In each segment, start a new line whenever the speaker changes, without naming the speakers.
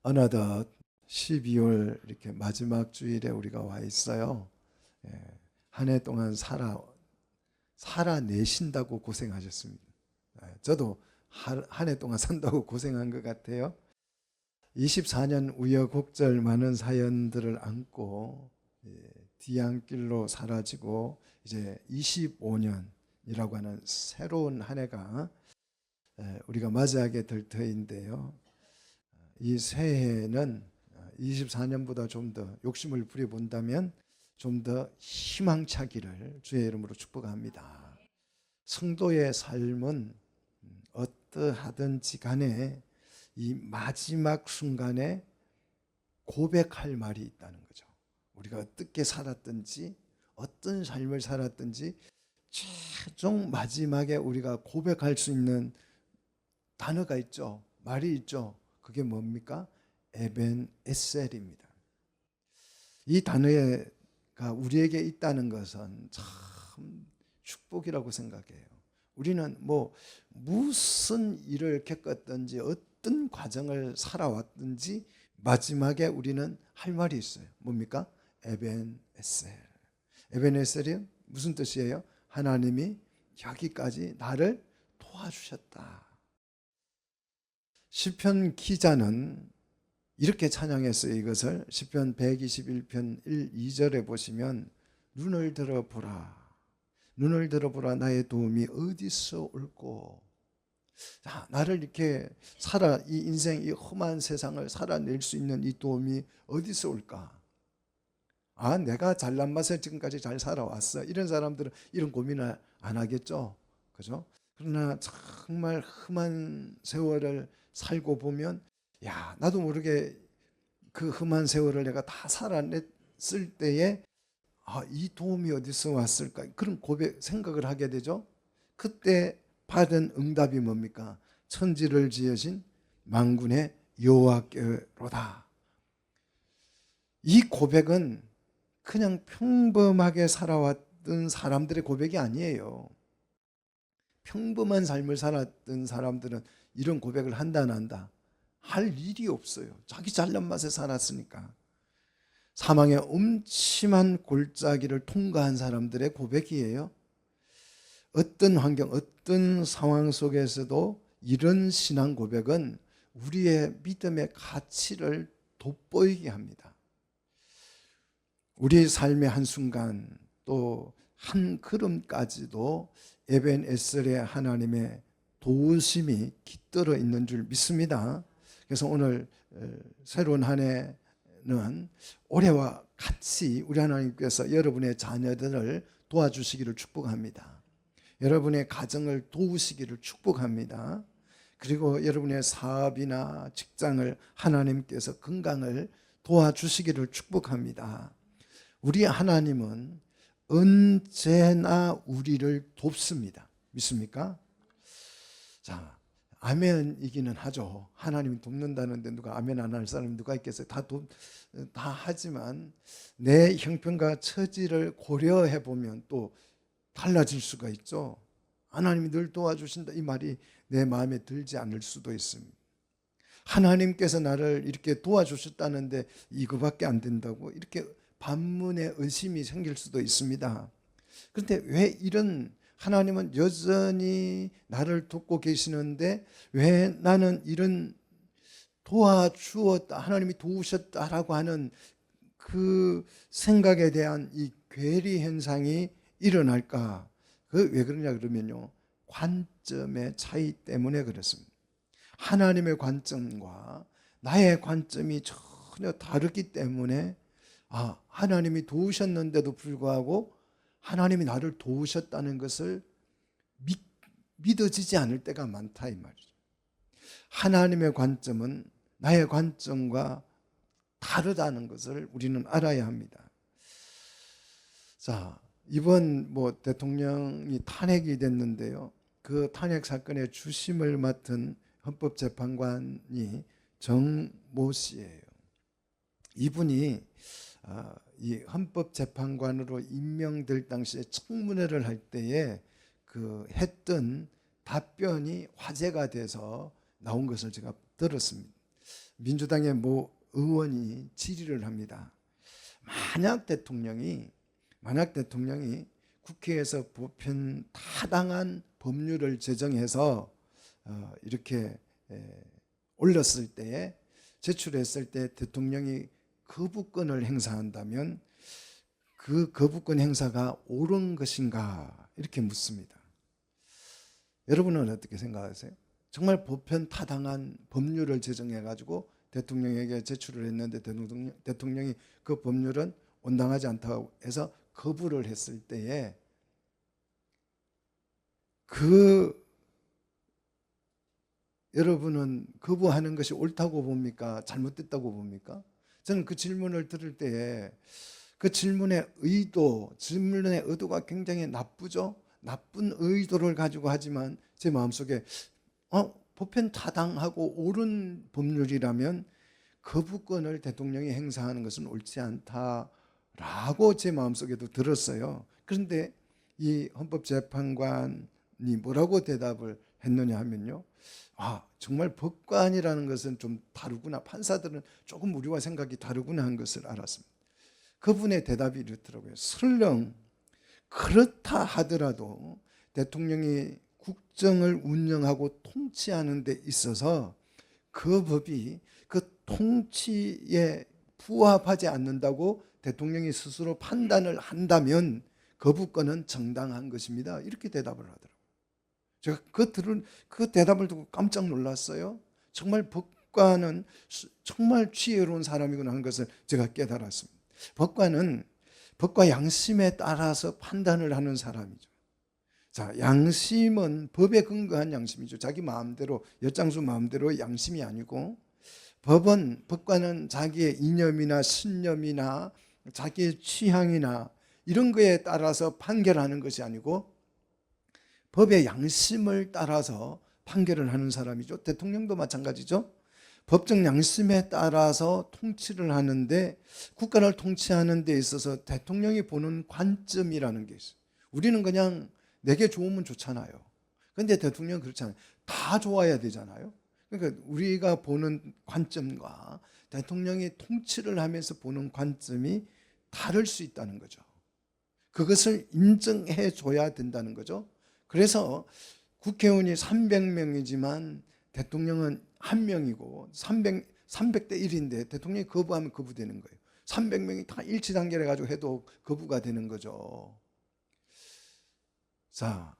어느덧 12월 이렇게 마지막 주일에 우리가 와 있어요. 한 해 동안 살아내신다고 고생하셨습니다. 저도 한 해 동안 산다고 고생한 것 같아요. 24년 우여곡절 많은 사연들을 안고 뒤안길로 사라지고 이제 25년이라고 하는 새로운 한 해가 우리가 맞이하게 될 터인데요. 이 새해는 24년보다 좀 더 욕심을 부려본다면 좀 더 희망차기를 주의 이름으로 축복합니다. 성도의 삶은 어떠하든지 간에 이 마지막 순간에 고백할 말이 있다는 거죠. 우리가 어떻게 살았든지 어떤 삶을 살았든지 최종 마지막에 우리가 고백할 수 있는 단어가 있죠. 말이 있죠. 그게 뭡니까? 에벤에셀입니다. 이 단어가 우리에게 있다는 것은 참 축복이라고 생각해요. 우리는 무슨 일을 겪었든지 어떤 과정을 살아왔든지 마지막에 우리는 할 말이 있어요. 뭡니까? 에벤에셀. 에벤에셀이 무슨 뜻이에요? 하나님이 여기까지 나를 도와주셨다. 시편 기자는 이렇게 찬양했어요. 이것을 시편 121편 1, 2절에 보시면 눈을 들어보라. 눈을 들어보라. 나의 도움이 어디서 올꼬. 자, 나를 이렇게 이 인생 이 험한 세상을 살아낼 수 있는 이 도움이 어디서 올까? 내가 잘난 맛에 지금까지 잘 살아왔어. 이런 사람들은 이런 고민을 안 하겠죠. 그죠? 그러나 정말 험한 세월을 살고 보면 나도 모르게 그 험한 세월을 내가 다 살아냈을 때에 이 도움이 어디서 왔을까? 그런 생각을 하게 되죠. 그때 받은 응답이 뭡니까? 천지를 지으신 만군의 여호와께로다. 이 고백은 그냥 평범하게 살아왔던 사람들의 고백이 아니에요. 평범한 삶을 살았던 사람들은 이런 고백을 한다 안 한다? 할 일이 없어요. 자기 잘난 맛에 살았으니까. 사망의 음침한 골짜기를 통과한 사람들의 고백이에요. 어떤 환경, 어떤 상황 속에서도 이런 신앙 고백은 우리의 믿음의 가치를 돋보이게 합니다. 우리 삶의 한순간 또 한 걸음까지도 에벤에셀의 하나님의 도우심이 깃들어 있는 줄 믿습니다. 그래서 오늘 새로운 한 해는 올해와 같이 우리 하나님께서 여러분의 자녀들을 도와주시기를 축복합니다. 여러분의 가정을 도우시기를 축복합니다. 그리고 여러분의 사업이나 직장을 하나님께서 건강을 도와주시기를 축복합니다. 우리 하나님은 언제나 우리를 돕습니다. 믿습니까? 자, 아멘이기는 하죠. 하나님이 돕는다는데 누가 아멘 안 할 사람이 누가 있겠어요? 다 하지만 내 형편과 처지를 고려해 보면 또 달라질 수가 있죠. 하나님이 늘 도와주신다 이 말이 내 마음에 들지 않을 수도 있습니다. 하나님께서 나를 이렇게 도와주셨다는데 이거밖에 안 된다고 이렇게 반문의 의심이 생길 수도 있습니다. 그런데 왜 이런 하나님은 여전히 나를 돕고 계시는데 왜 나는 이런 도와주었다, 하나님이 도우셨다라고 하는 그 생각에 대한 이 괴리 현상이 일어날까? 왜 그러냐 그러면요, 관점의 차이 때문에 그렇습니다. 하나님의 관점과 나의 관점이 전혀 다르기 때문에 하나님이 도우셨는데도 불구하고 하나님이 나를 도우셨다는 것을 믿어지지 않을 때가 많다 이 말이죠. 하나님의 관점은 나의 관점과 다르다는 것을 우리는 알아야 합니다. 자, 이번 대통령이 탄핵이 됐는데요. 그 탄핵 사건의 주심을 맡은 헌법재판관이 정모 씨예요. 이분이 이 헌법재판관으로 임명될 당시에 청문회를 할 때에 그 했던 답변이 화제가 돼서 나온 것을 제가 들었습니다. 민주당의 모 의원이 질의를 합니다. 만약 대통령이 국회에서 보편 타당한 법률을 제정해서 이렇게 올렸을 때에, 제출했을 때 대통령이 거부권을 행사한다면 그 거부권 행사가 옳은 것인가, 이렇게 묻습니다. 여러분은 어떻게 생각하세요? 정말 보편 타당한 법률을 제정해 가지고 대통령에게 제출을 했는데 대통령이 그 법률은 온당하지 않다고 해서 거부를 했을 때에 여러분은 거부하는 것이 옳다고 봅니까? 잘못됐다고 봅니까? 저는 그 질문을 들을 때에 그 질문의 의도가 굉장히 나쁘죠? 나쁜 의도를 가지고 하지만 제 마음속에 보편 타당하고 옳은 법률이라면 거부권을 대통령이 행사하는 것은 옳지 않다라고 제 마음속에도 들었어요. 그런데 이 헌법재판관이 뭐라고 대답을 했느냐 하면요, 정말 법관이라는 것은 좀 다르구나, 판사들은 조금 우리와 생각이 다르구나 한 것을 알았습니다. 그분의 대답이 이렇더라고요. 설령 그렇다 하더라도 대통령이 국정을 운영하고 통치하는 데 있어서 그 법이 그 통치에 부합하지 않는다고 대통령이 스스로 판단을 한다면 거부권은 정당한 것입니다. 이렇게 대답을 하더라고요. 제가 그 대답을 듣고 깜짝 놀랐어요. 정말 법관은 정말 지혜로운 사람이구나 하는 것을 제가 깨달았습니다. 법관은 법과 양심에 따라서 판단을 하는 사람이죠. 자, 양심은 법에 근거한 양심이죠. 자기 마음대로, 엿장수 마음대로 양심이 아니고, 법관은 자기의 이념이나 신념이나 자기의 취향이나 이런 거에 따라서 판결하는 것이 아니고 법의 양심을 따라서 판결을 하는 사람이죠. 대통령도 마찬가지죠. 법적 양심에 따라서 통치를 하는데, 국가를 통치하는 데 있어서 대통령이 보는 관점이라는 게 있어요. 우리는 그냥 내게 좋으면 좋잖아요. 그런데 대통령은 그렇지 않아요. 다 좋아야 되잖아요. 그러니까 우리가 보는 관점과 대통령이 통치를 하면서 보는 관점이 다를 수 있다는 거죠. 그것을 인정해 줘야 된다는 거죠. 그래서 국회의원이 300명이지만 대통령은 1명이고 300대 1인데 대통령이 거부하면 거부되는 거예요. 300명이 다 일치단결해 가지고 해도 거부가 되는 거죠. 자,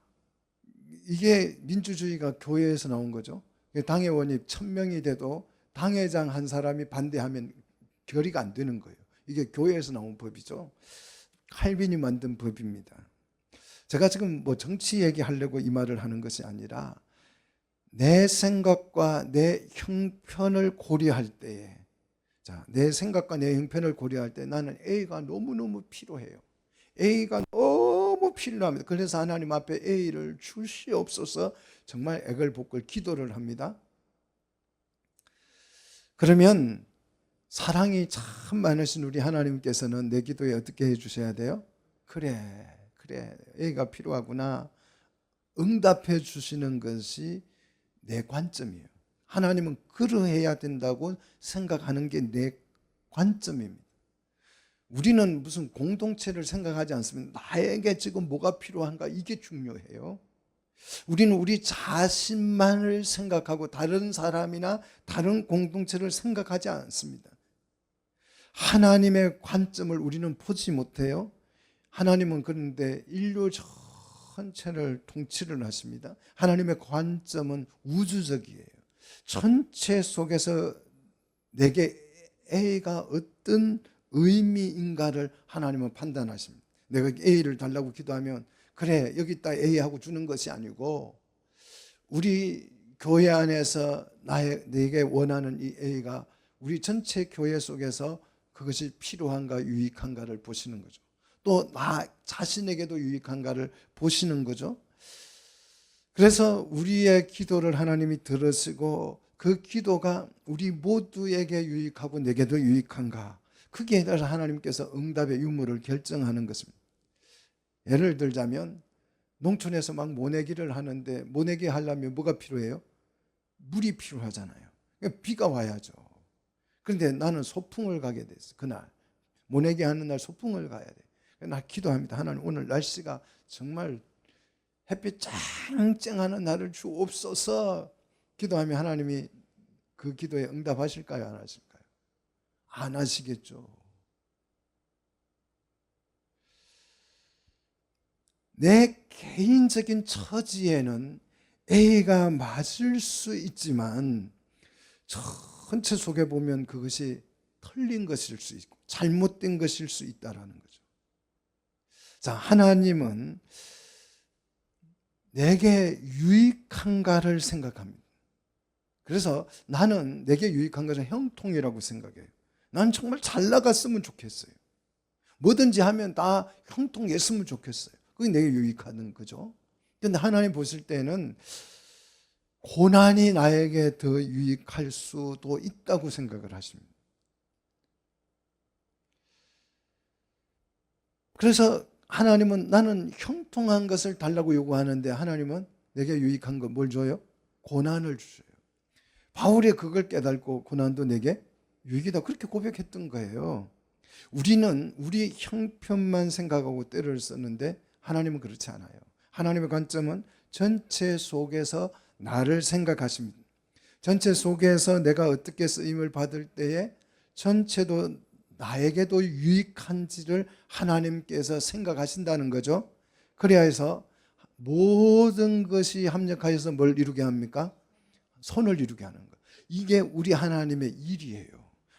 이게 민주주의가 교회에서 나온 거죠. 당회원이 1000명이 돼도 당회장 한 사람이 반대하면 결의가 안 되는 거예요. 이게 교회에서 나온 법이죠. 칼빈이 만든 법입니다. 제가 지금 뭐 정치 얘기하려고 이 말을 하는 것이 아니라 내 생각과 내 형편을 고려할 때에, 내 생각과 내 형편을 고려할 때 나는 A가 너무너무 필요해요. A가 너무 필요합니다. 그래서 하나님 앞에 A를 주시옵소서 정말 애걸복걸 기도를 합니다. 그러면 사랑이 참 많으신 우리 하나님께서는 내 기도에 어떻게 해주셔야 돼요? 그래 A가 필요하구나, 응답해 주시는 것이 내 관점이에요. 하나님은 그러해야 된다고 생각하는 게 내 관점입니다. 우리는 무슨 공동체를 생각하지 않습니다. 나에게 지금 뭐가 필요한가, 이게 중요해요. 우리는 우리 자신만을 생각하고 다른 사람이나 다른 공동체를 생각하지 않습니다. 하나님의 관점을 우리는 보지 못해요. 하나님은 그런데 인류 전체를 통치를 하십니다. 하나님의 관점은 우주적이에요. 전체 속에서 내게 A가 어떤 의미인가를 하나님은 판단하십니다. 내가 A를 달라고 기도하면 그래 여기 있다 A하고 주는 것이 아니고, 우리 교회 안에서 내게 원하는 이 A가 우리 전체 교회 속에서 그것이 필요한가 유익한가를 보시는 거죠. 또 나 자신에게도 유익한가를 보시는 거죠. 그래서 우리의 기도를 하나님이 들으시고 그 기도가 우리 모두에게 유익하고 내게도 유익한가, 그게 하나님께서 응답의 유무를 결정하는 것입니다. 예를 들자면 농촌에서 막 모내기를 하는데 모내기 하려면 뭐가 필요해요? 물이 필요하잖아요. 비가 와야죠. 그런데 나는 소풍을 가게 됐어. 그날 모내기 하는 날 소풍을 가야 돼. 나 기도합니다. 하나님, 오늘 날씨가 정말 햇빛 짱짱하는 날을 주옵소서. 기도하면 하나님이 그 기도에 응답하실까요? 안 하실까요? 안 하시겠죠. 내 개인적인 처지에는 A가 맞을 수 있지만 전체 속에 보면 그것이 틀린 것일 수 있고 잘못된 것일 수 있다라는 거죠. 자, 하나님은 내게 유익한가를 생각합니다. 그래서 나는 내게 유익한 것은 형통이라고 생각해요. 난 정말 잘 나갔으면 좋겠어요. 뭐든지 하면 다 형통했으면 좋겠어요. 그게 내게 유익하는 거죠. 그런데 하나님 보실 때는 고난이 나에게 더 유익할 수도 있다고 생각을 하십니다. 그래서 하나님은 나는 형통한 것을 달라고 요구하는데 하나님은 내게 유익한 거 뭘 줘요? 고난을 주셔요. 바울이 그걸 깨닫고 고난도 내게 유익이다 그렇게 고백했던 거예요. 우리는 우리 형편만 생각하고 때를 썼는데 하나님은 그렇지 않아요. 하나님의 관점은 전체 속에서 나를 생각하십니다. 전체 속에서 내가 어떻게 쓰임을 받을 때에 전체도 나에게도 유익한지를 하나님께서 생각하신다는 거죠. 그래야 해서 모든 것이 합력하여서 뭘 이루게 합니까? 선을 이루게 하는 거예요. 이게 우리 하나님의 일이에요.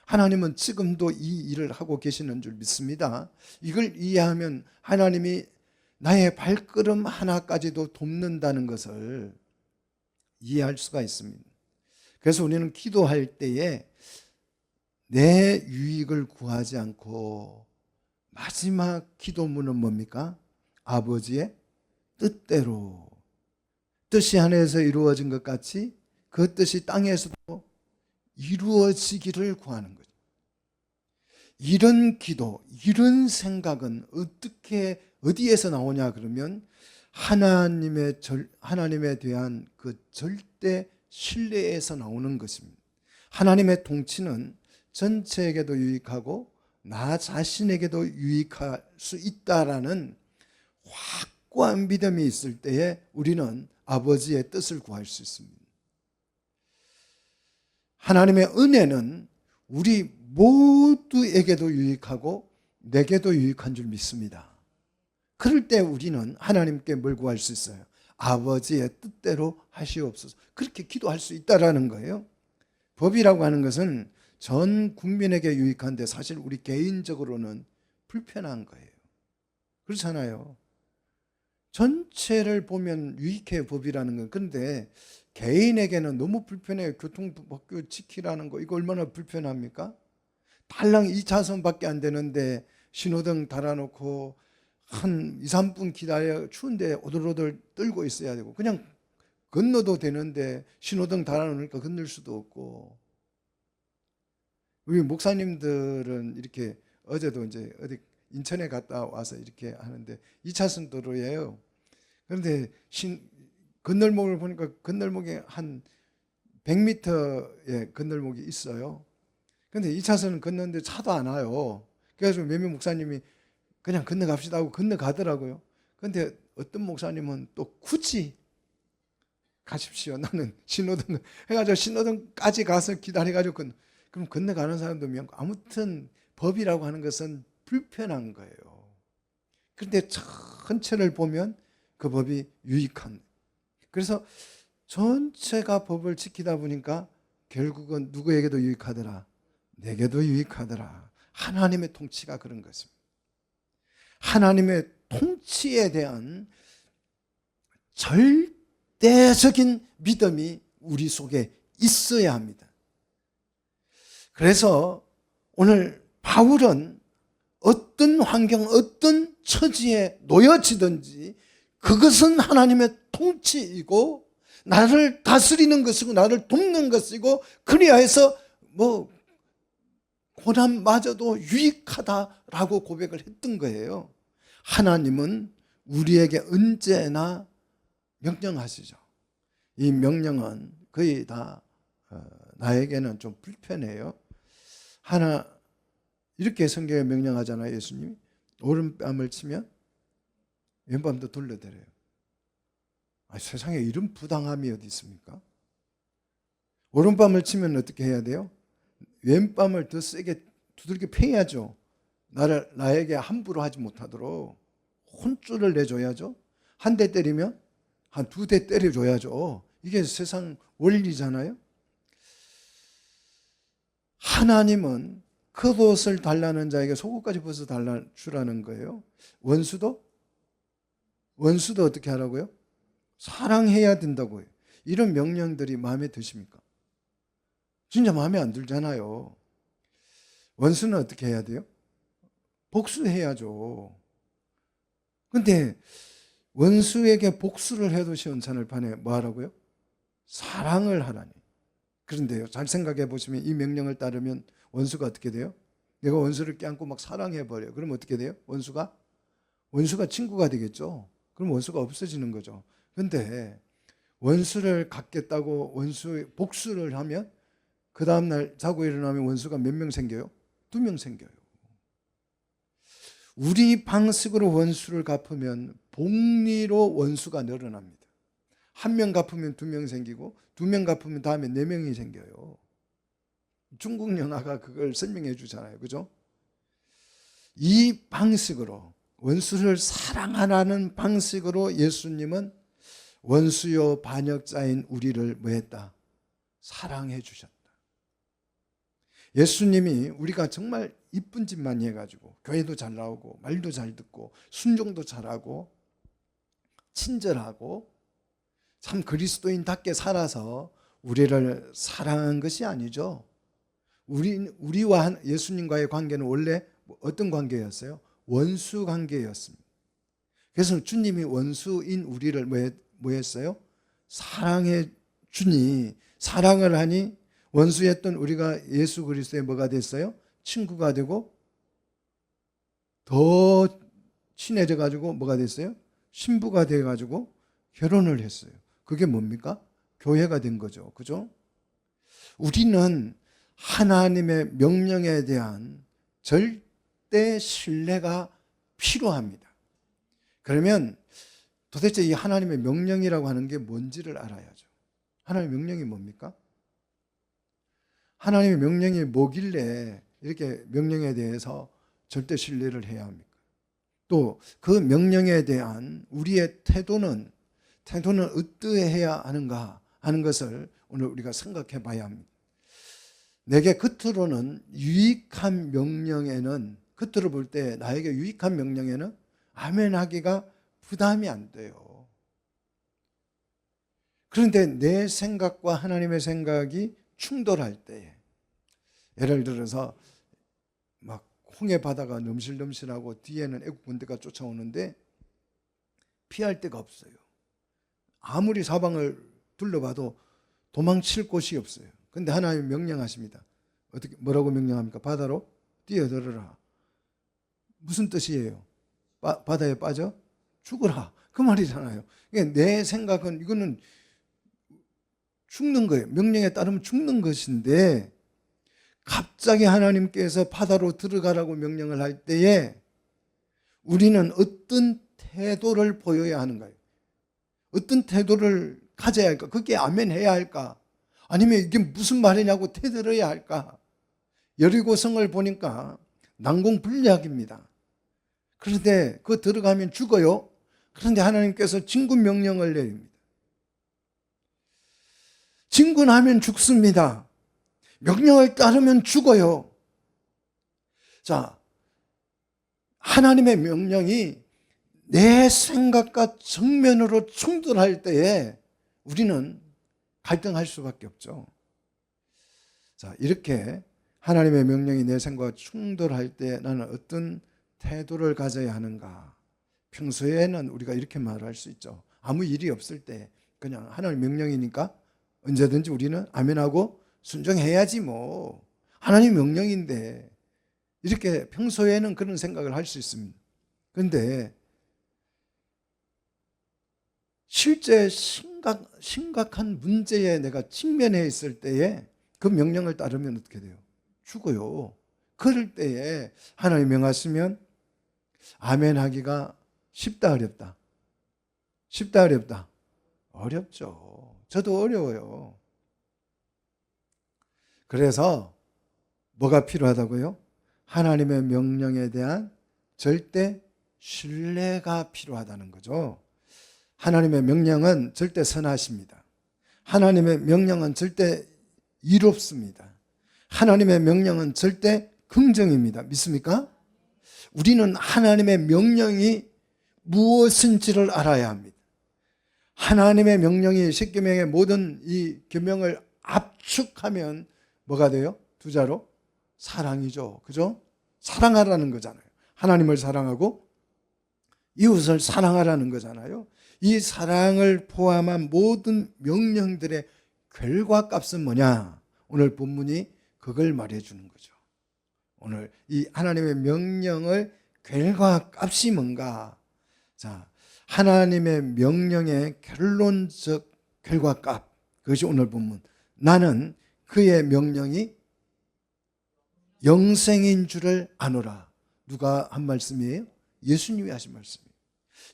하나님은 지금도 이 일을 하고 계시는 줄 믿습니다. 이걸 이해하면 하나님이 나의 발걸음 하나까지도 돕는다는 것을 이해할 수가 있습니다. 그래서 우리는 기도할 때에 내 유익을 구하지 않고 마지막 기도문은 뭡니까? 아버지의 뜻대로 뜻이 하늘에서 이루어진 것 같이 그 뜻이 땅에서도 이루어지기를 구하는 거죠. 이런 기도, 이런 생각은 어디에서 나오냐 그러면 하나님에 대한 그 절대 신뢰에서 나오는 것입니다. 하나님의 통치는 전체에게도 유익하고 나 자신에게도 유익할 수 있다라는 확고한 믿음이 있을 때에 우리는 아버지의 뜻을 구할 수 있습니다. 하나님의 은혜는 우리 모두에게도 유익하고 내게도 유익한 줄 믿습니다. 그럴 때 우리는 하나님께 뭘 구할 수 있어요? 아버지의 뜻대로 하시옵소서. 그렇게 기도할 수 있다라는 거예요. 법이라고 하는 것은 전 국민에게 유익한데 사실 우리 개인적으로는 불편한 거예요. 그렇잖아요. 전체를 보면 유익해요, 법이라는 건. 그런데 개인에게는 너무 불편해요. 교통법규 지키라는 거 이거 얼마나 불편합니까? 달랑 2차선밖에 안 되는데 신호등 달아놓고 한 2, 3분 기다려 추운데 오들오들 떨고 있어야 되고 그냥 건너도 되는데 신호등 달아놓으니까 건널 수도 없고. 우리 목사님들은 이렇게 어제도 이제 어디 인천에 갔다 와서 이렇게 하는데 2차선 도로예요. 그런데 건널목을 보니까 건널목에 한 100m의 건널목이 있어요. 그런데 2차선은 건너는데 차도 안 와요. 그래서 몇몇 목사님이 그냥 건너갑시다 하고 건너가더라고요. 그런데 어떤 목사님은 또 굳이 가십시오. 나는 신호등 해가지고 신호등까지 가서 기다려가지고 그럼 건너가는 사람도 많고 아무튼 법이라고 하는 것은 불편한 거예요. 그런데 전체를 보면 그 법이 유익한. 그래서 전체가 법을 지키다 보니까 결국은 누구에게도 유익하더라? 내게도 유익하더라. 하나님의 통치가 그런 것입니다. 하나님의 통치에 대한 절대적인 믿음이 우리 속에 있어야 합니다. 그래서 오늘 바울은 어떤 환경, 어떤 처지에 놓여지든지 그것은 하나님의 통치이고 나를 다스리는 것이고 나를 돕는 것이고 그리하여서 고난마저도 유익하다라고 고백을 했던 거예요. 하나님은 우리에게 언제나 명령하시죠. 이 명령은 거의 다 나에게는 좀 불편해요. 하나 이렇게 성경에 명령하잖아요. 예수님이 오른뺨을 치면 왼뺨도 돌려드려요. 세상에 이런 부당함이 어디 있습니까? 오른뺨을 치면 어떻게 해야 돼요? 왼뺨을 더 세게 두들겨 패야죠. 나에게 함부로 하지 못하도록 혼쭐을 내줘야죠. 한 대 때리면 한 2대 때려줘야죠. 이게 세상 원리잖아요. 하나님은 겉옷을 달라는 자에게 속옷까지 벗어 주라는 거예요. 원수도 어떻게 하라고요? 사랑해야 된다고요. 이런 명령들이 마음에 드십니까? 진짜 마음에 안 들잖아요. 원수는 어떻게 해야 돼요? 복수해야죠. 근데 원수에게 복수를 해도 시원찮을 판에 뭐 하라고요? 사랑을 하라니. 그런데요, 잘 생각해 보시면 이 명령을 따르면 원수가 어떻게 돼요? 내가 원수를 껴안고 막 사랑해버려요. 그럼 어떻게 돼요? 원수가 친구가 되겠죠. 그럼 원수가 없어지는 거죠. 그런데 원수를 갚겠다고 복수를 하면 그 다음날 자고 일어나면 원수가 몇 명 생겨요? 2명 생겨요. 우리 방식으로 원수를 갚으면 복리로 원수가 늘어납니다. 1명 갚으면 2명 생기고 2명 갚으면 다음에 4명이 생겨요. 중국 영화가 그걸 설명해 주잖아요. 그죠? 이 방식으로 원수를 사랑하라는 방식으로 예수님은 원수요 반역자인 우리를 뭐 했다? 사랑해 주셨다. 예수님이 우리가 정말 이쁜 짓만 해가지고 교회도 잘 나오고 말도 잘 듣고 순종도 잘하고 친절하고 참 그리스도인답게 살아서 우리를 사랑한 것이 아니죠. 우리와 예수님과의 관계는 원래 어떤 관계였어요? 원수 관계였습니다. 그래서 주님이 원수인 우리를 뭐 했어요? 사랑해 주니, 사랑을 하니 원수였던 우리가 예수 그리스도의 뭐가 됐어요? 친구가 되고 더 친해져 가지고 뭐가 됐어요? 신부가 돼 가지고 결혼을 했어요. 그게 뭡니까? 교회가 된 거죠. 그죠? 우리는 하나님의 명령에 대한 절대 신뢰가 필요합니다. 그러면 도대체 이 하나님의 명령이라고 하는 게 뭔지를 알아야죠. 하나님의 명령이 뭡니까? 하나님의 명령이 뭐길래 이렇게 명령에 대해서 절대 신뢰를 해야 합니까? 또 그 명령에 대한 우리의 태도는 어떠해야 하는가 하는 것을 오늘 우리가 생각해 봐야 합니다. 내게 겉으로는 유익한 명령에는, 겉으로 볼 때 나에게 유익한 명령에는 아멘 하기가 부담이 안 돼요. 그런데 내 생각과 하나님의 생각이 충돌할 때에, 예를 들어서 막 홍해 바다가 넘실넘실하고 뒤에는 애국 군대가 쫓아오는데 피할 데가 없어요. 아무리 사방을 둘러봐도 도망칠 곳이 없어요. 근데 하나님이 명령하십니다. 어떻게 뭐라고 명령합니까? 바다로 뛰어들어라. 무슨 뜻이에요? 바다에 빠져 죽어라. 그 말이잖아요. 내 생각은 이거는 죽는 거예요. 명령에 따르면 죽는 것인데 갑자기 하나님께서 바다로 들어가라고 명령을 할 때에 우리는 어떤 태도를 보여야 하는가요? 어떤 태도를 가져야 할까? 그게 아멘 해야 할까? 아니면 이게 무슨 말이냐고 태들어야 할까? 여리고성을 보니까 난공불락입니다. 그런데 그 들어가면 죽어요. 그런데 하나님께서 진군 명령을 내립니다. 진군하면 죽습니다. 명령을 따르면 죽어요. 자, 하나님의 명령이 내 생각과 정면으로 충돌할 때에 우리는 갈등할 수밖에 없죠. 자, 이렇게 하나님의 명령이 내 생각과 충돌할 때 나는 어떤 태도를 가져야 하는가? 평소에는 우리가 이렇게 말할 수 있죠. 아무 일이 없을 때 그냥 하나님 명령이니까 언제든지 우리는 아멘하고 순종해야지 뭐. 하나님 명령인데 이렇게 평소에는 그런 생각을 할 수 있습니다. 그런데 실제 심각한 문제에 내가 직면해 있을 때에 그 명령을 따르면 어떻게 돼요? 죽어요. 그럴 때에 하나님 명하시면 아멘 하기가 쉽다 어렵다? 쉽다 어렵다? 어렵죠. 저도 어려워요. 그래서 뭐가 필요하다고요? 하나님의 명령에 대한 절대 신뢰가 필요하다는 거죠. 하나님의 명령은 절대 선하십니다. 하나님의 명령은 절대 이롭습니다. 하나님의 명령은 절대 긍정입니다. 믿습니까? 우리는 하나님의 명령이 무엇인지를 알아야 합니다. 하나님의 명령이 십계명의 모든 이 계명을 압축하면 뭐가 돼요? 두 자로 사랑이죠. 그죠? 사랑하라는 거잖아요. 하나님을 사랑하고 이웃을 사랑하라는 거잖아요. 이 사랑을 포함한 모든 명령들의 결과값은 뭐냐? 오늘 본문이 그걸 말해주는 거죠. 오늘 이 하나님의 명령을 결과값이 뭔가? 자, 하나님의 명령의 결론적 결과값, 그것이 오늘 본문. 나는 그의 명령이 영생인 줄을 아노라. 누가 한 말씀이에요? 예수님이 하신 말씀이에요.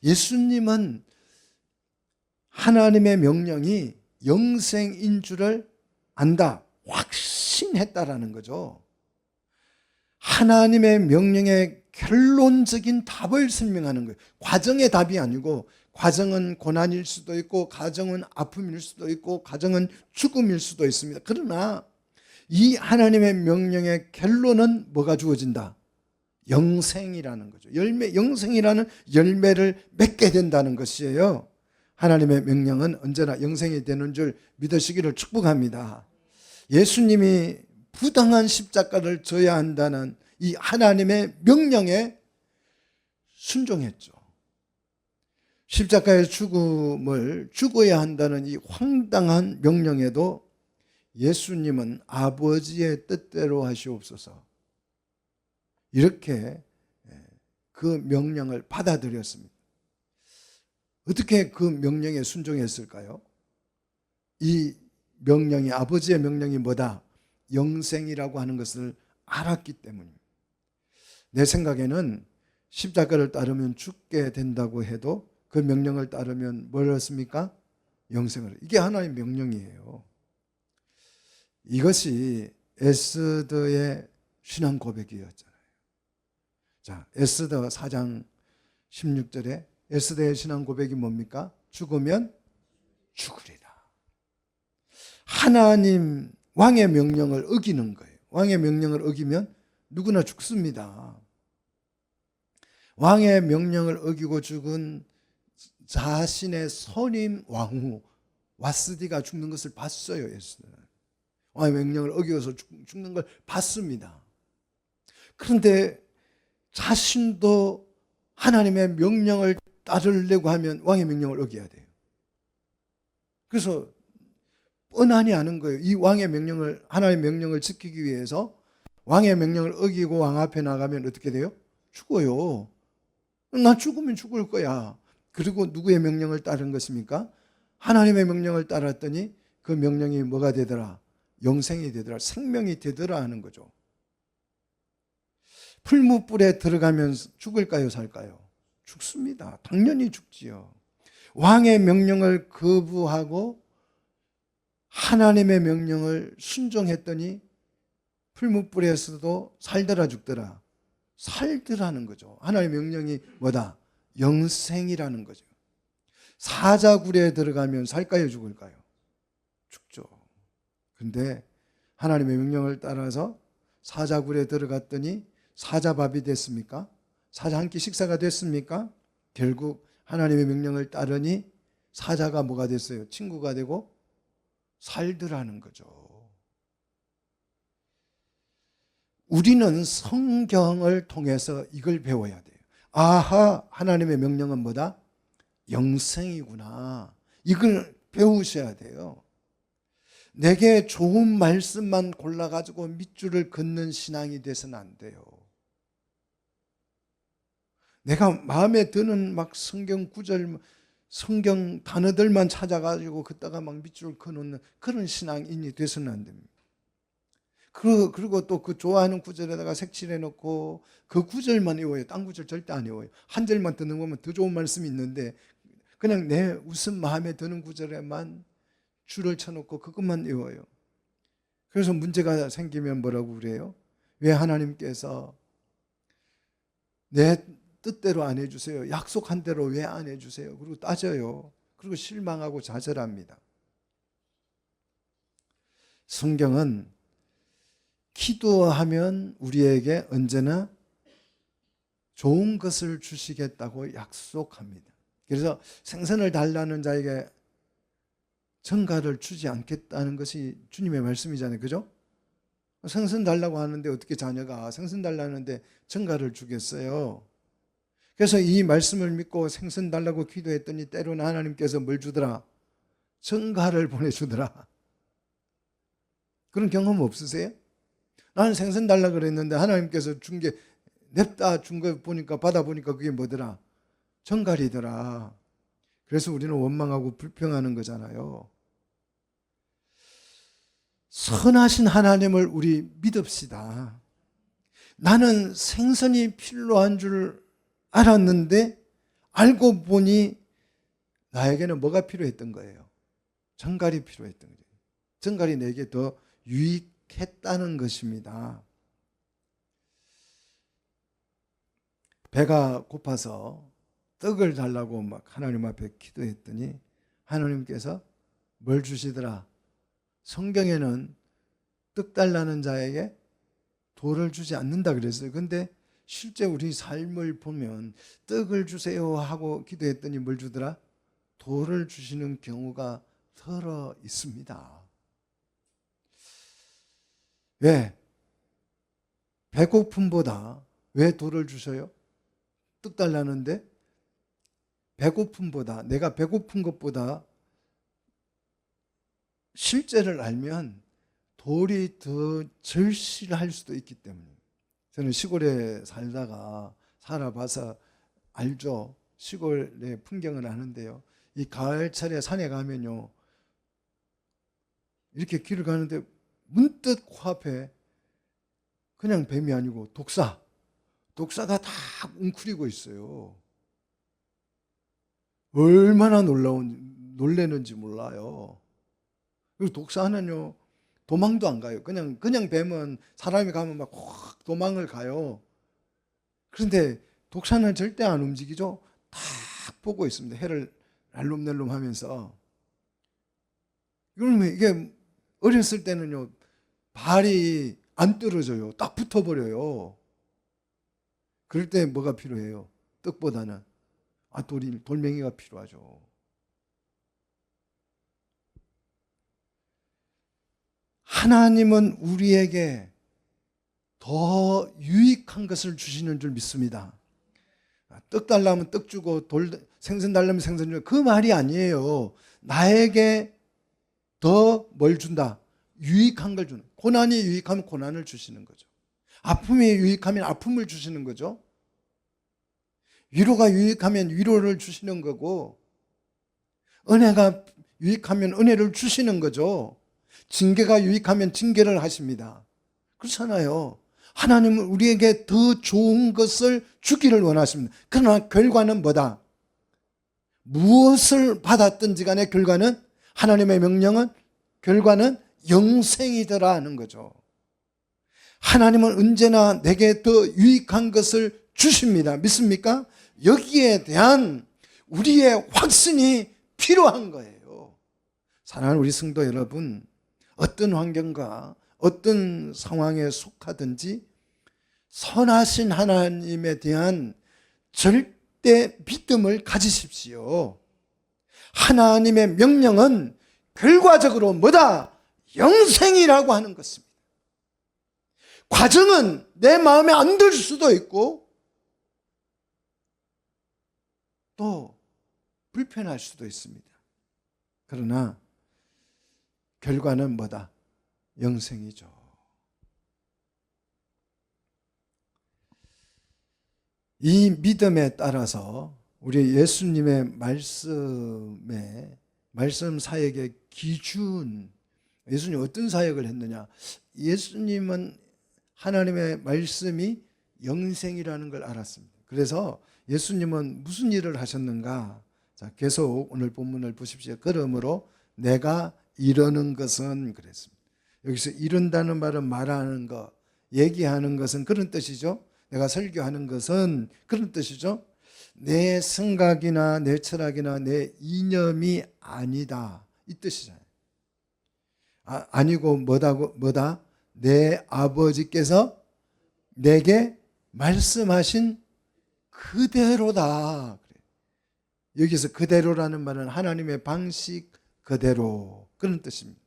예수님은 하나님의 명령이 영생인 줄을 안다, 확신했다라는 거죠. 하나님의 명령의 결론적인 답을 설명하는 거예요. 과정의 답이 아니고, 과정은 고난일 수도 있고, 과정은 아픔일 수도 있고, 과정은 죽음일 수도 있습니다. 그러나 이 하나님의 명령의 결론은 뭐가 주어진다? 영생이라는 거죠. 영생이라는 열매를 맺게 된다는 것이에요. 하나님의 명령은 언제나 영생이 되는 줄 믿으시기를 축복합니다. 예수님이 부당한 십자가를 져야 한다는 이 하나님의 명령에 순종했죠. 십자가의 죽음을 죽어야 한다는 이 황당한 명령에도 예수님은 아버지의 뜻대로 하시옵소서, 이렇게 그 명령을 받아들였습니다. 어떻게 그 명령에 순종했을까요? 이 명령이, 아버지의 명령이 뭐다? 영생이라고 하는 것을 알았기 때문입니다. 내 생각에는 십자가를 따르면 죽게 된다고 해도 그 명령을 따르면 뭘 얻습니까? 영생을. 이게 하나님의 명령이에요. 이것이 에스더의 신앙 고백이었잖아요. 자, 에스더 4장 16절에 에스더의 신앙 고백이 뭡니까? 죽으면 죽으리라. 하나님 왕의 명령을 어기는 거예요. 왕의 명령을 어기면 누구나 죽습니다. 왕의 명령을 어기고 죽은 자신의 선임 왕후 와스디가 죽는 것을 봤어요. 에스더는 왕의 명령을 어기어서 죽는 걸 봤습니다. 그런데 자신도 하나님의 명령을 따르려고 하면 왕의 명령을 어겨야 돼요. 그래서 뻔하니 아는 거예요. 이 왕의 명령을, 하나님의 명령을 지키기 위해서 왕의 명령을 어기고 왕 앞에 나가면 어떻게 돼요? 죽어요. 나 죽으면 죽을 거야. 그리고 누구의 명령을 따른 것입니까? 하나님의 명령을 따랐더니 그 명령이 뭐가 되더라? 영생이 되더라, 생명이 되더라 하는 거죠. 풀무불에 들어가면 죽을까요, 살까요? 죽습니다. 당연히 죽지요. 왕의 명령을 거부하고 하나님의 명령을 순종했더니 풀무불에서도 살더라 죽더라? 살더라는 거죠. 하나님의 명령이 뭐다? 영생이라는 거죠. 사자굴에 들어가면 살까요, 죽을까요? 죽죠. 근데 하나님의 명령을 따라서 사자굴에 들어갔더니 사자밥이 됐습니까? 사자 한 끼 식사가 됐습니까? 결국 하나님의 명령을 따르니 사자가 뭐가 됐어요? 친구가 되고 살더라는 거죠. 우리는 성경을 통해서 이걸 배워야 돼요. 아하, 하나님의 명령은 뭐다? 영생이구나. 이걸 배우셔야 돼요. 내게 좋은 말씀만 골라가지고 밑줄을 긋는 신앙이 돼서는 안 돼요. 내가 마음에 드는 막 성경 구절, 성경 단어들만 찾아가지고 긋다가 막 밑줄을 그어놓는 그런 신앙인이 돼서는 안 됩니다. 그리고 또 그 좋아하는 구절에다가 색칠해 놓고 그 구절만 외워요. 딴 구절 절대 안 외워요. 한 절만 듣는 거면 더 좋은 말씀이 있는데 그냥 내 웃음 마음에 드는 구절에만 줄을 쳐놓고 그것만 외워요. 그래서 문제가 생기면 뭐라고 그래요? 왜 하나님께서 내 뜻대로 안 해주세요? 약속한 대로 왜 안 해주세요? 그리고 따져요. 그리고 실망하고 좌절합니다. 성경은 기도하면 우리에게 언제나 좋은 것을 주시겠다고 약속합니다. 그래서 생선을 달라는 자에게 전갈을 주지 않겠다는 것이 주님의 말씀이잖아요. 그죠? 생선 달라고 하는데 어떻게 자녀가 생선 달라는데 전갈을 주겠어요? 그래서 이 말씀을 믿고 생선 달라고 기도했더니 때로는 하나님께서 뭘 주더라? 전갈을 보내주더라. 그런 경험 없으세요? 나는 생선 달라 그랬는데 하나님께서 준 게 냅다 준 거 보니까 받아보니까 그게 뭐더라? 전갈이더라. 그래서 우리는 원망하고 불평하는 거잖아요. 선하신 하나님을 우리 믿읍시다. 나는 생선이 필요한 줄 알았는데 알고 보니 나에게는 뭐가 필요했던 거예요? 전갈이 필요했던 거예요. 전갈이 내게 더 유익했다는 것입니다. 배가 고파서 떡을 달라고 막 하나님 앞에 기도했더니 하나님께서 뭘 주시더라? 성경에는 떡 달라는 자에게 돌을 주지 않는다 그랬어요. 근데 실제 우리 삶을 보면 떡을 주세요 하고 기도했더니 뭘 주더라? 돌을 주시는 경우가 더러 있습니다. 왜? 배고픔보다 왜 돌을 주셔요? 떡 달라는데 배고픔보다 내가 배고픈 것보다 실제를 알면 돌이 더 절실할 수도 있기 때문에 저는 시골에 살아봐서 알죠. 시골의 풍경을 아는데요. 이 가을철에 산에 가면요. 이렇게 길을 가는데 문득 코앞에 그냥 뱀이 아니고 독사가 다 웅크리고 있어요. 얼마나 놀래는지 몰라요. 그리고 독사는요 도망도 안 가요. 그냥 뱀은 사람이 가면 막 확 도망을 가요. 그런데 독사는 절대 안 움직이죠. 딱 보고 있습니다. 해를 날름날름 하면서. 그러면 이게 어렸을 때는요 발이 안 떨어져요. 딱 붙어버려요. 그럴 때 뭐가 필요해요? 떡보다는 돌멩이가 필요하죠. 하나님은 우리에게 더 유익한 것을 주시는 줄 믿습니다. 떡 달라면 떡 주고 생선 달라면 생선 주고 그 말이 아니에요. 나에게 더 뭘 준다? 유익한 걸 주는. 고난이 유익하면 고난을 주시는 거죠. 아픔이 유익하면 아픔을 주시는 거죠. 위로가 유익하면 위로를 주시는 거고 은혜가 유익하면 은혜를 주시는 거죠. 징계가 유익하면 징계를 하십니다. 그렇잖아요. 하나님은 우리에게 더 좋은 것을 주기를 원하십니다. 그러나 결과는 뭐다? 무엇을 받았든지 간에 결과는 하나님의 명령은 결과는 영생이더라 하는 거죠. 하나님은 언제나 내게 더 유익한 것을 주십니다. 믿습니까? 여기에 대한 우리의 확신이 필요한 거예요. 사랑하는 우리 성도 여러분, 어떤 환경과 어떤 상황에 속하든지 선하신 하나님에 대한 절대 믿음을 가지십시오. 하나님의 명령은 결과적으로 뭐다? 영생이라고 하는 것입니다. 과정은 내 마음에 안 들 수도 있고 또 불편할 수도 있습니다. 그러나 결과는 뭐다? 영생이죠. 이 믿음에 따라서 우리 예수님의 말씀 사역의 기준, 예수님 어떤 사역을 했느냐? 예수님은 하나님의 말씀이 영생이라는 걸 알았습니다. 그래서 예수님은 무슨 일을 하셨는가? 자, 계속 오늘 본문을 보십시오. 그러므로 내가 이러는 것은 그랬습니다. 여기서 이른다는 말은 말하는 것, 얘기하는 것은 그런 뜻이죠. 내가 설교하는 것은 그런 뜻이죠. 내 생각이나 내 철학이나 내 이념이 아니다, 이 뜻이잖아요. 아니고 뭐다? 내 아버지께서 내게 말씀하신 그대로다. 여기서 그대로라는 말은 하나님의 방식 그대로, 그런 뜻입니다.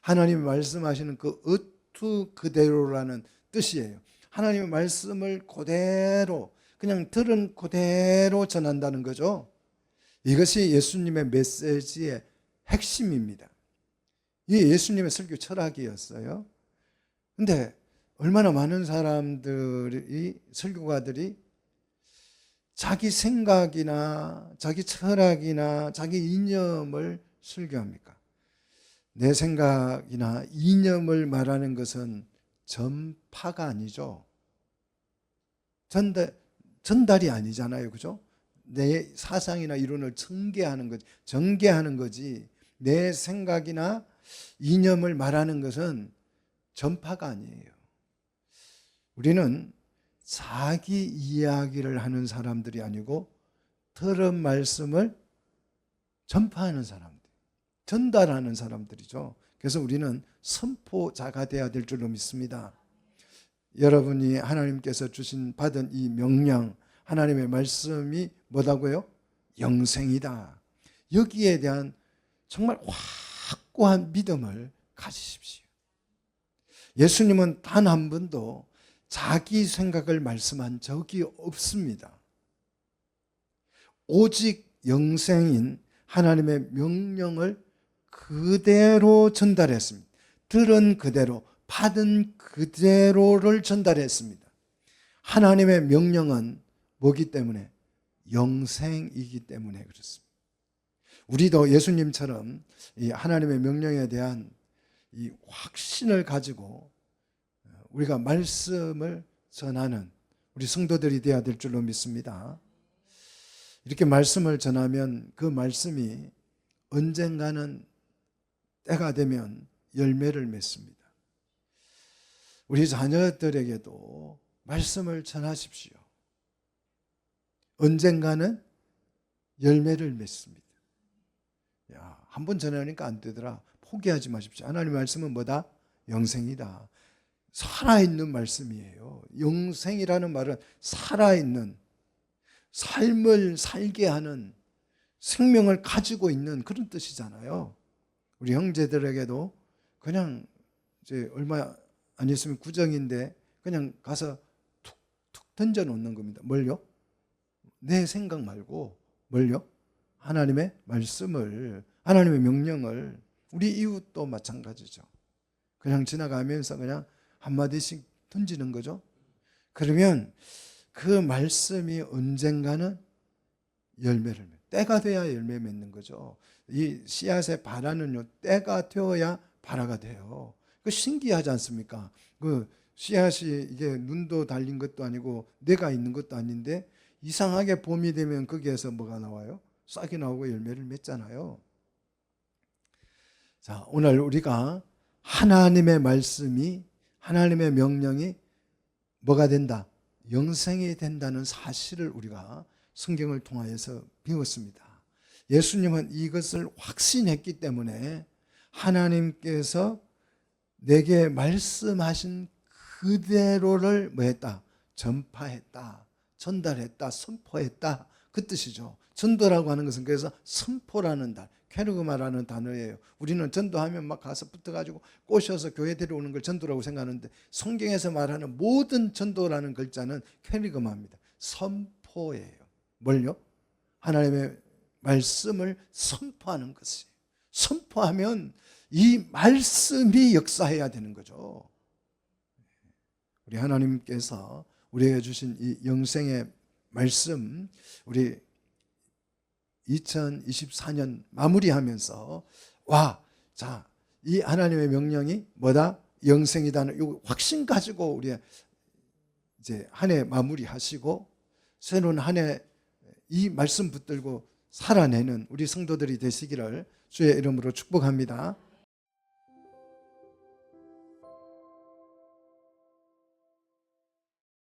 하나님이 말씀하시는 그 어투 그대로라는 뜻이에요. 하나님의 말씀을 그대로, 그냥 들은 그대로 전한다는 거죠. 이것이 예수님의 메시지의 핵심입니다. 이게 예수님의 설교 철학이었어요. 근데 얼마나 많은 사람들이, 설교가들이 자기 생각이나 자기 철학이나 자기 이념을 설교합니까? 내 생각이나 이념을 말하는 것은 전파가 아니죠. 전달이 아니잖아요. 그죠? 내 사상이나 이론을 전개하는 거지. 내 생각이나 이념을 말하는 것은 전파가 아니에요. 우리는 자기 이야기를 하는 사람들이 아니고 들은 말씀을 전파하는 사람들, 전달하는 사람들이죠. 그래서 우리는 선포자가 되어야 될 줄로 믿습니다. 여러분이 하나님께서 받은 이 명령, 하나님의 말씀이 뭐다고요? 영생이다. 여기에 대한 정말 확고한 믿음을 가지십시오. 예수님은 단 한 번도 자기 생각을 말씀한 적이 없습니다. 오직 영생인 하나님의 명령을 그대로 전달했습니다. 들은 그대로, 받은 그대로를 전달했습니다. 하나님의 명령은 뭐기 때문에? 영생이기 때문에 그렇습니다. 우리도 예수님처럼 이 하나님의 명령에 대한 이 확신을 가지고 우리가 말씀을 전하는 우리 성도들이 되어야 될 줄로 믿습니다. 이렇게 말씀을 전하면 그 말씀이 언젠가는 때가 되면 열매를 맺습니다. 우리 자녀들에게도 말씀을 전하십시오. 언젠가는 열매를 맺습니다. 한 번 전하니까 안 되더라. 포기하지 마십시오. 하나님의 말씀은 뭐다? 영생이다. 살아있는 말씀이에요. 영생이라는 말은 살아있는, 삶을 살게 하는, 생명을 가지고 있는 그런 뜻이잖아요. 우리 형제들에게도 그냥 이제 얼마 안 있으면 구정인데 그냥 가서 툭툭 던져 놓는 겁니다. 뭘요? 내 생각 말고 뭘요? 하나님의 말씀을, 하나님의 명령을. 우리 이웃도 마찬가지죠. 그냥 지나가면서 그냥 한마디씩 던지는 거죠. 그러면 그 말씀이 언젠가는 열매를 때가 돼야 열매 맺는 거죠. 이 씨앗의 발화는요, 때가 되어야 발화가 돼요. 그 신기하지 않습니까? 그 씨앗이 이게 눈도 달린 것도 아니고 뇌가 있는 것도 아닌데 이상하게 봄이 되면 거기에서 뭐가 나와요? 싹이 나오고 열매를 맺잖아요. 자, 오늘 우리가 하나님의 말씀이, 하나님의 명령이 뭐가 된다? 영생이 된다는 사실을 우리가 성경을 통하여서 배웠습니다. 예수님은 이것을 확신했기 때문에 하나님께서 내게 말씀하신 그대로를 뭐했다? 전파했다, 전달했다, 선포했다, 그 뜻이죠. 전도라고 하는 것은 그래서 선포라는 단, 캐르그마라는 단어예요. 우리는 전도하면 막 가서 붙어가지고 꼬셔서 교회 데려오는 걸 전도라고 생각하는데 성경에서 말하는 모든 전도라는 글자는 캐르그마입니다. 선포예요. 뭘요? 하나님의 말씀을 선포하는 것이에요. 선포하면 이 말씀이 역사해야 되는 거죠. 우리 하나님께서 우리에게 주신 이 영생의 말씀, 우리 2024년 마무리하면서 자, 이 하나님의 명령이 뭐다? 영생이다는 이 확신 가지고 우리 이제 한 해 마무리하시고 새로운 한 해 이 말씀 붙들고 살아내는 우리 성도들이 되시기를 주의 이름으로 축복합니다.